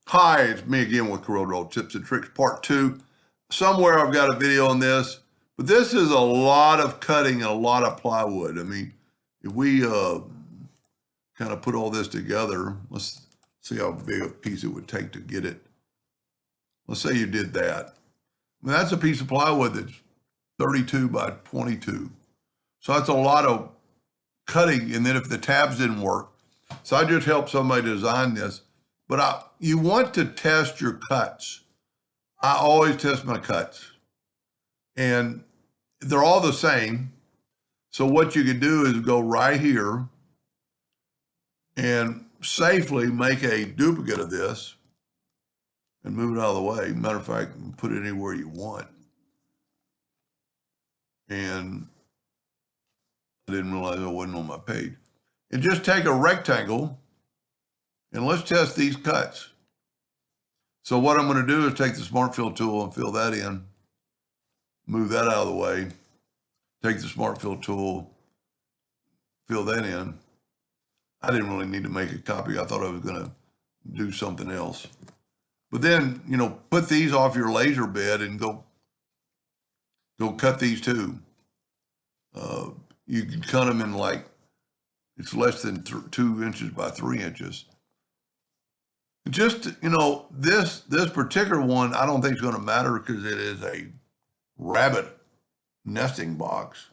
Hi, it's me again with Corel Tips and Tricks Part 2. Somewhere I've got a video on this, but this is a lot of cutting and a lot of plywood. I mean, if we kind of put all this together, let's see how big a piece it would take to get it. Let's say you did that. I mean, that's a piece of plywood that's 32 by 22. So that's a lot of cutting, and then if the tabs didn't work, so I just helped somebody design this. But you want to test your cuts. I always test my cuts. And they're all the same. So what you can do is go right here and safely make a duplicate of this and move it out of the way. Matter of fact, you can put it anywhere you want. And I didn't realize I wasn't on my page. And just take a rectangle and let's test these cuts. So what I'm going to do is take the Smart Fill tool and fill that in, move that out of the way, take the Smart Fill tool, fill that in. I didn't really need to make a copy. I thought I was going to do something else. But then, put these off your laser bed and go cut these too. You can cut them in it's less than 2 inches by 3 inches. Just, this particular one, I don't think it's going to matter because it is a rabbit nesting box,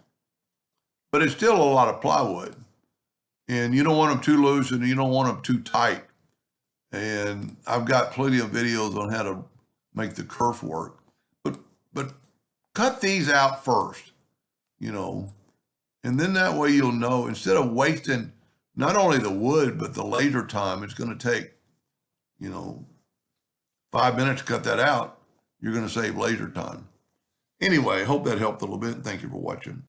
but it's still a lot of plywood, and you don't want them too loose and you don't want them too tight. And I've got plenty of videos on how to make the kerf work, but cut these out first, and then that way you'll know, instead of wasting not only the wood, but the laser time it's going to take, 5 minutes to cut that out, you're going to save laser time. Anyway, I hope that helped a little bit. Thank you for watching.